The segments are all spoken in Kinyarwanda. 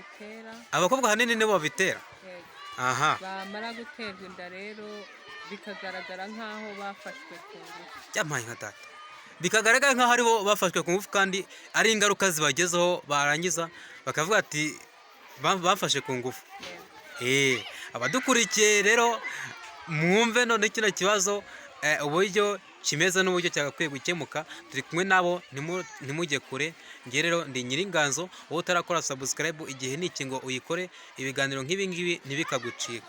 babitera. Abakobwa ahanini nibo babitera. Yego. Aha. Bamara guterwa inda rero bikagaragara nk'aho bafashwe ku ngufu. Yampaye nka data. Bikagaragara nk'aho aribo bafashwe ku ngufu kandi ari ingaruka zibagezeho barangiza bakavuga ati bafashe ku ngufu. Yego. Abadukurikiye rero mwumve none kino kibazo uburyo kimeze n'uburyo cyagakwiye gukemuka. Turi kumwe nabo ntimujye kure. Nge rero ndi Nyiringanzo, wowe utarakora subscribe igihe niki ngo uyikore, ibiganiro nk'ibi ngibi ntibikagucike.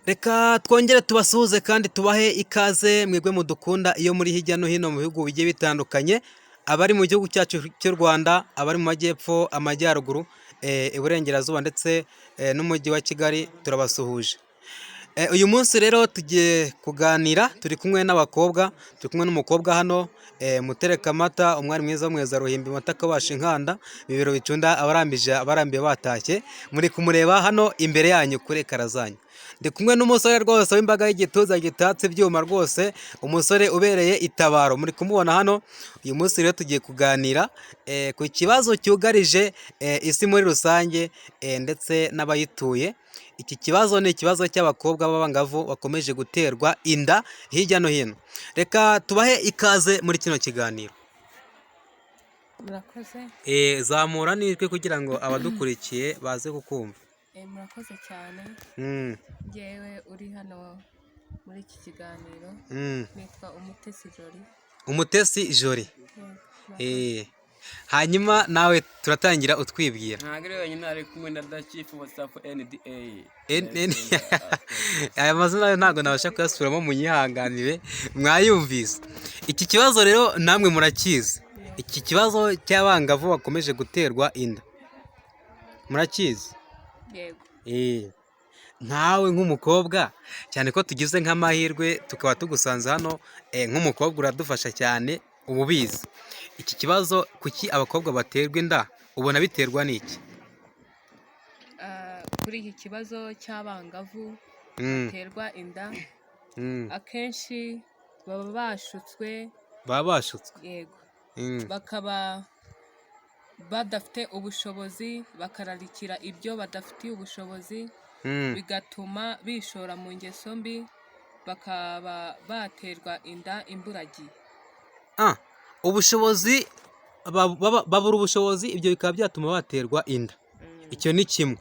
Reka twongere tubasuhuze kandi tubahe ikaze mwebwe mudukunda iyo muri hirya no hino mu bihugu bigiye bitandukanye, abari mu gihugu cyacu cy'u Rwanda, abari mu majyepfo, amajyaruguru, iburengerazuba ndetse n'umujyi wa Kigali, turabasuhuje. Uyu munsi rero tugiye kuganira, turi kumwe n'abakobwa, turi kumwe n'umukobwa hano, Muterekamata, umwari mwiza w'umweza ruhimbi mata kabasha inkanda, bibero bicunda abarambiye batashye, muri kumureba hano imbere yanyu kuri ekara zanyu. Ndi kumwe n'umusore rwose w'imbaga y'igituza gitatse ibyuma rwose, umusore ubereye itabaro, muri kumubona hano. Uyu munsi rero tugiye kuganira ku kibazo cyugarije isi muri rusange ndetse n'abayituye. Iki kibazo ni ikibazo cy'abakobwa b'abangavu bakomeje guterwa inda hirya no hino. Reka tubahe ikaze muri kino kiganiro. Murakoze. Zamura nijwi kugira ngo abadukurikiye baze kukumva. Murakoze cyane. Ngewe uri hano muri iki kiganiro nitwa Umutesi Jolie. Umutesi Jolie. Hanyuma nawe turatangira utwibwira. Ntabwo ari wenyine, ari kumwe na Chief WhatsApp NDA. Aya mazina yo ntabwo nabasha kuyasubiramo, munyihanganire mwayumvise. Iki kibazo rero namwe murakizi. Iki kibazo cy'abangavu bakomeje guterwa inda murakizi? Yego. Nkawe nk'umukobwa, cyane ko tugize nk'amahirwe tukaba tugusanze hano, nk'umukobwa uradufasha cyane, uba ubizi. Iki kibazo kuki abakobwa baterwa inda, ubona biterwa n'iki? Kuri iki kibazo cy'abangavu baterwa inda, akenshi baba bashutswe. Yego. Bakaba badafite ubushobozi, bakararikira ibyo badafitiye ubushobozi, bigatuma bishora mu ngeso mbi, bakaba baterwa inda imburagihe. Ubushobozi, babura ubushobozi, ibyo bikaba byatuma baterwa inda. Icyo ni kimwe.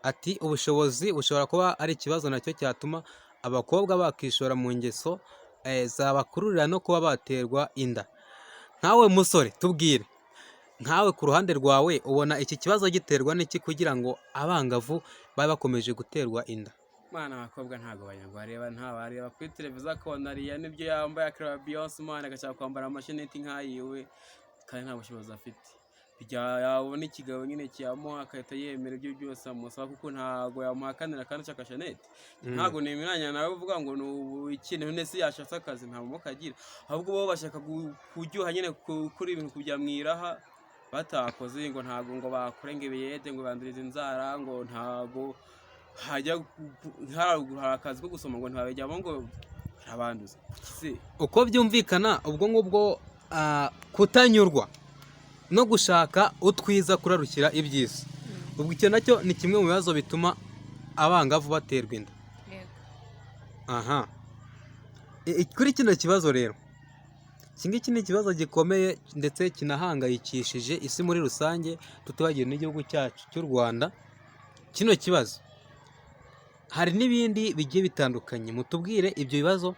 Ati ubushobozi bushobora kuba ari ikibazo nacyo cyatuma abakobwa bakishora mu ngeso zabakururira no kuba baterwa inda. Nkawe musore tubwire, nkawe ku ruhande rwawe ubona iki kibazo giterwa n'iki kugira ngo abangavu babe bakomeje guterwa inda? Mwana abakobwa ntago bareba, ntabareba kuri televiziyo akabona ariya nibyo yambaye, akareba Beyonce umwana agashaka kwambara amasheneti nk'ayiwe kandi nta bushobozi afite. Yabona ikigabo nyine kiyamuha agahita yemera ibyo byose amusaba, kuko ntago yamuhakanira kandi ashaka sheneti. Ntago nemeranya nawe uvuga ngo ikintu nese yashatse akazi nta mumo kagira, ahubwo bo bashaka kuryoha nyine kuri ibintu kujya mwiraha batakoze, ngo ntago ngo bakurenge biyede ngo bandurize inzara, ngo ntago hajya hari akazi ko gusoma ngo ntibabijyamo ngo arabanduza. Uko byumvikana ubwo ngubwo kutanyurwa no gushaka utwiza kurarukira iby'isi, ubwo icyo nacyo ni kimwe mu bibazo bituma abangavu baterwa inda. Aha. Kuri kino kibazo rero, iki ngiki ni ikibazo gikomeye ndetse kinahangayikishije isi muri rusange, tutibagiwe n'igihugu cyacu cy'u Rwanda. Kino kibazo hari n'ibindi bigiye bitandukanye, mutubwire ibyo bibazo,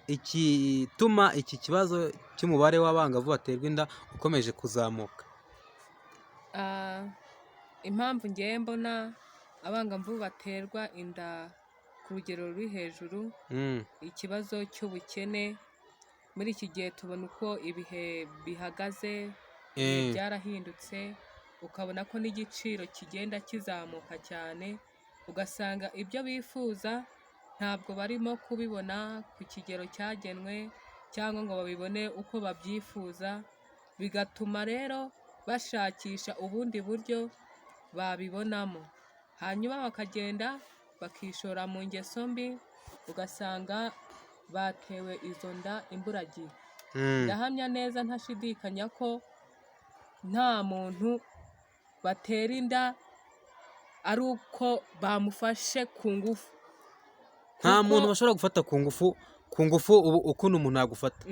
ikituma iki kibazo cy'umubare w'abangavu baterwa inda ukomeje kuzamuka. Impamvu ngiye mbona abangavu baterwa inda ku rugero ruri hejuru, ikibazo cy'ubukene. Muri iki gihe tubona uko ibihe bihagaze, byarahindutse, ukabona ko n'igiciro kigenda kizamuka cyane, ugasanga ibyo bifuza ntabwo barimo kubibona ku kigero cyagenwe cyangwa ngo babibone uko babyifuza, bigatuma rero bashakisha ubundi buryo babibonamo, hanyuma bakagenda bakishora mu ngeso mbi ugasanga batewe izo nda imburagihe. Ndahamya neza ntashidikanya ko nta muntu batera inda ari uko bamufashe ku ngufu. Nta muntu bashobora gufata ku ngufu ukuntu umuntu yagufata.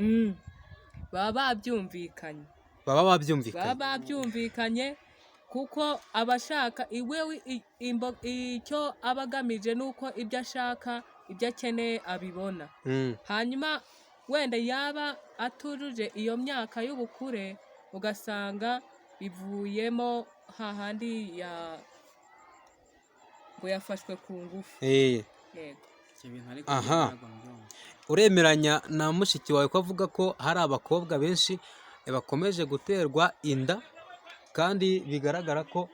Baba babyumvikanye. Baba babyumvikanye kuko abashaka iwe icyo aba agamije ni uko ibyo ashaka ibyo akeneye abibona. Hanyuma wenda yaba atujuje iyo myaka y'ubukure ugasanga bivuyemo hahandi ngo yafashwe ku ngufu. Aha, uremeranya na mushiki wawe ko avuga ko hari abakobwa benshi bakomeje guterwa inda kandi bigaragara ko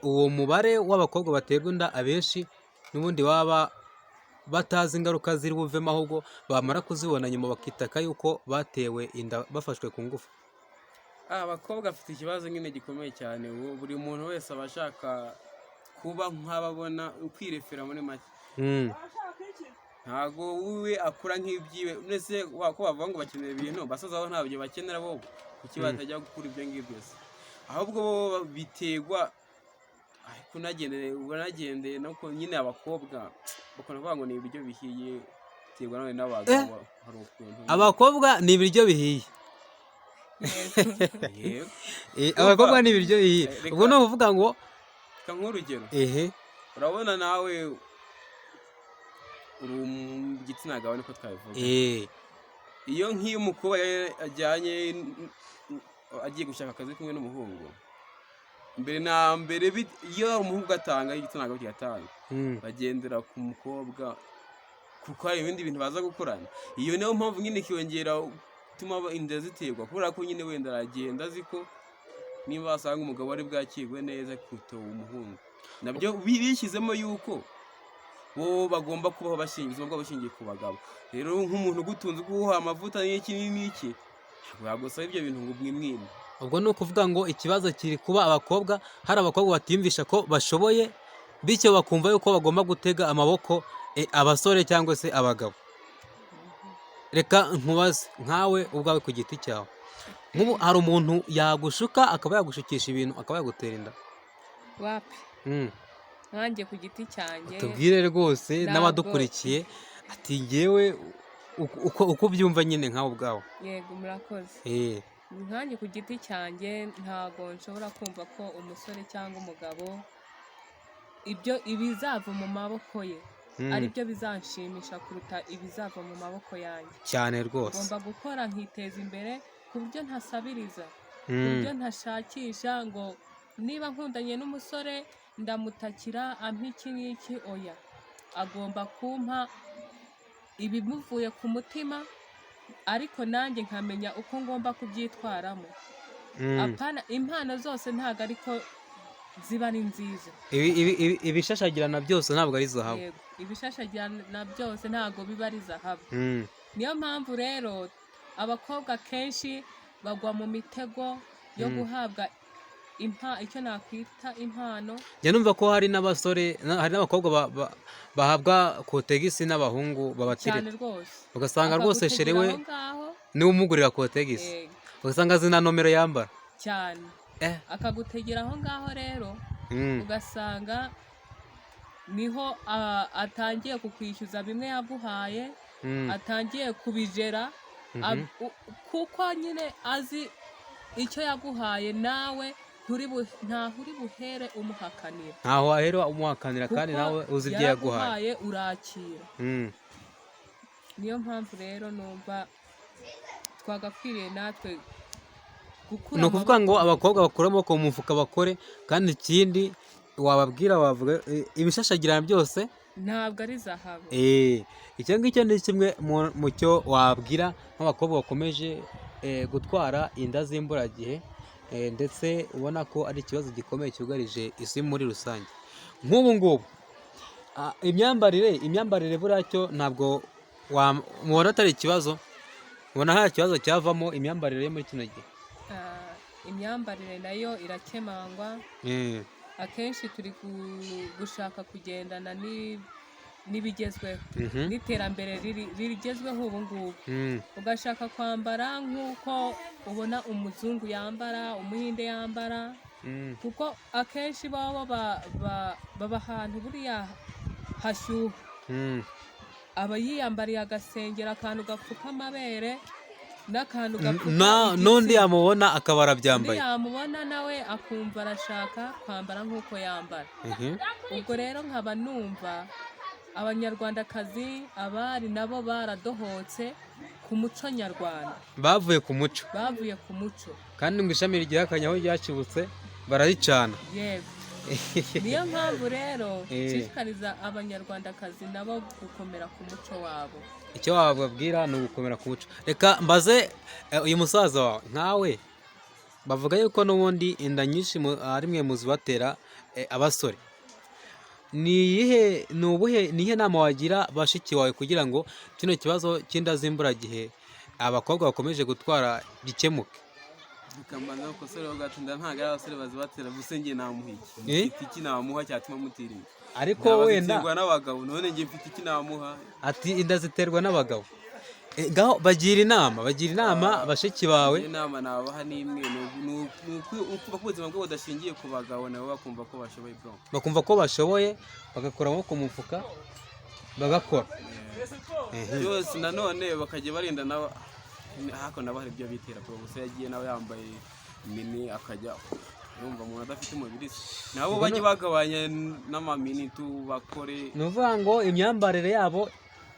uwo mubare w'abakobwa baterwa inda abenshi n'ubundi baba batazi ingaruka ziri buvemo, ahubwo bamara kuzibona nyuma bakitaka yuko batewe inda bafashwe ku ngufu? Abakobwa bafite ikibazo nyine gikomeye cyane. Buri muntu wese aba ashaka kuba nk'ababona ukwirefera muri make. Ntago we akura nk'ibyiwe. Nese ko bavuga ngo bakenera ibintu basaza aho ntabyo bakenera bo, kuki batajya gukura ibyo ngibyo byose? Ahubwo bo biterwa unagendeye nuko nyine abakobwa bakunda kuvuga ngo ni ibiryo bihiye, biterwa nawe n'abagabo. Hari ukuntu abakobwa ni ibiryo bihiye. Abakobwa ni ibiryo bihiye. Ubwo ni ukuvuga ngo nk'urugero, urabona nawe uri igitsina gabo niko twabivuga. Iyo nk'iyo umukobwa agiye gushaka akazi kumwe n'umuhungu, mbere na mbere iyo umuhungu atanga igitsina gabo kigatanga, bagendera ku mukobwa kuko hari ibindi bintu baza gukorana. Iyo niyo mpamvu nyine kiyongera gutuma inda ziterwa, kubera ko nyine wenda aragenda azi ko niba asanga umugabo ari bwakirwe neza kuruta umuhungu, nabyo bishyizemo yuko bo bagomba kubaho ubuzima bwabo bushingiye ku bagabo. Rero nk'umuntu ugutunze guha amavuta n'iki n'iki, ntabwo yagusaba ibyo bintu ngo umwimwime. Ubwo ni ukuvuga ngo ikibazo kiri kuba abakobwa, hari abakobwa batiyumvisha ko bashoboye, bityo bakumva yuko bagomba gutega amaboko abasore cyangwa se abagabo. Reka nkubaze nkawe ubwawe ku giti cyawe, nk'ubu hari umuntu yagushuka akaba yagushukisha ibintu akaba yagutera inda? Wapi? Nkanjye ku giti cyanjye tubwire rwose n'abadukurikiye ati ngewe uko ubyumva nyine nkawe ubwawe. Yego, murakoze. Nkanjye ku giti cyanjye ntago nshobora kumva ko umusore cyangwa umugabo ibizava mu maboko ye ari byo bizanshimisha kuruta ibizava mu maboko yanjye. Cyane rwose. Ngomba gukora nkiteza imbere ku buryo ntasabiriza, ku buryo ntashakisha ngo niba nkundanye n'umusore ndamutakira ampa iki n'iki. Oya, agomba kumpa ibimuvuye ku mutima, ariko nanjye nkamenya uko ngomba kubyitwaramo. Apana, impano zose ntabwo ariko ziba ari nziza. Ibishashagirana byose ntabwo ari zahabu. Yego, ibishashagirana byose ntabwo biba ari zahabu. Niyo mpamvu rero abakobwa kenshi bagwa mu mitego yo guhabwa icyo nakwita impano. Njya numva ko hari n'abasore, hari n'abakobwa bahabwa kotegisi n'abahungu babatirira. Cyane rwose. Ugasanga rwose sherewe niwe umugurira kotegisi. Ugasanga azi na nomero yambara. Cyane. Akagutegera aho ngaho rero, ugasanga niho atangiye kukwishyuza bimwe yaguhaye, atangiye kubijera, kuko nyine azi icyo yaguhaye, nawe ntaho uri buhere umuhakanira. Ntaho wahera umuhakanira kandi nawe uzi ibyo yaguhaye. Urakira. Niyo mpamvu rero numva twagakwiriye natwe gukura. Ni ukuvuga ngo abakobwa bakura amaboko mu mufuka bakore, kandi ikindi wababwira wavuga ibishashagirana byose ntabwo ari zahabu. Icyo ngicyo ni kimwe mu cyo wabwira nk'abakobwa bakomeje gutwara inda z'imburagihe, ndetse ubona ko ari ikibazo gikomeye cyugarije isi muri rusange. Nk'ubu ngubu imyambarire buriya cyo ntabwo mubona atari ikibazo, ubona nta kibazo cyavamo imyambarire yo muri kino gihe. Imyambarire nayo irakemangwa, akenshi turi gushaka kugendana n'ibigezweho n'iterambere rigezweho ubu ngubu, ugashaka kwambara nk'uko ubona umuzungu yambara, umuhinde yambara, kuko akenshi baba ahantu buriya hashyuha, aba yiyambariye agasengera, akantu gapfuka amabere n'akantu gapfuka n'undi yamubona akaba arabyambaye, undi yamubona nawe akumva arashaka kwambara nk'uko yambara. Ubwo rero nkaba numva abanyarwandakazi, abari nabo baradohotse ku muco nyarwanda, bavuye ku muco kandi ngo ishami rigihakanye aho ryakibutse bararicana. Yego, niyo mpamvu rero nshishikariza abanyarwandakazi nabo gukomera ku muco wabo. Icyo wababwira ni ugukomera ku muco. Reka mbaze uyu musaza wawe, nkawe bavuga yuko n'ubundi inda nyinshi ari mwe muzibatera abasore, niyihe nama wagira bashiki wawe kugira ngo kino kibazo cy'inda z'imburagihe abakobwa bakomeje gutwara gikemuke? Bikamana ko sore ugatinda ntago ari abasore bazibatera, gusa ngiye namuha iki namuha cyatuma mutirinda. Ariko wenda ziterwa n'abagabo, none ngiye mfite iki namuha. Ati inda ziterwa n'abagabo. Ngaho bagira inama bashiki bawe. Inama nabaha ni imwe, nuko ubuzima bwabo budashingiye ku bagabo, nabo bakumva ko bashoboye bro. Bakumva ko bashoboye, bagakora nko ku mufuka bagakora. Byose nanone bakajya barinda nabo hako nabo hari ibyo bitera, bro. Gusa yagiye nawe yambaye mini akajya yumva umuntu adafite umubiri, nabo bajye bagabanya n'amamini bakore. Nuvuga ngo imyambarire yabo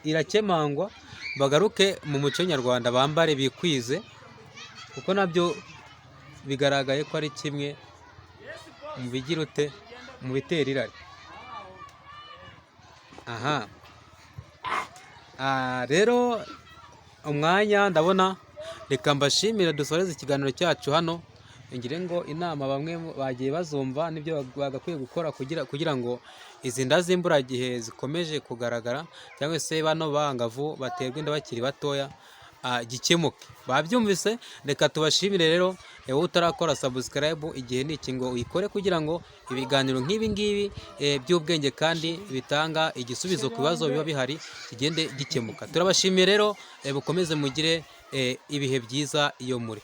irakemangwa, bagaruke mu muco nyarwanda, bambare bikwize, kuko nabyo bigaragaye ko ari kimwe mu bigira mu bitera irari. Rero umwanya ndabona, reka mbashimire dusoreze ikiganiro cyacu hano. Ngire ngo inama bamwe bagiye bazumva n'ibyo bagakwiye gukora kugira ngo izi nda z'imburagihe zikomeje kugaragara, cyangwa se bano bangavu baterwa inda bakiri batoya gikemuke. Babyumvise, reka tubashimire rero. Wowe utarakora subscribe, igihe ni iki ngo uyikore kugira ngo ibiganiro nk'ibi ngibi by'ubwenge kandi bitanga igisubizo ku bibazo biba bihari kigende gikemuka. Turabashimiye rero, mukomeze mugire ibihe byiza iyo muri.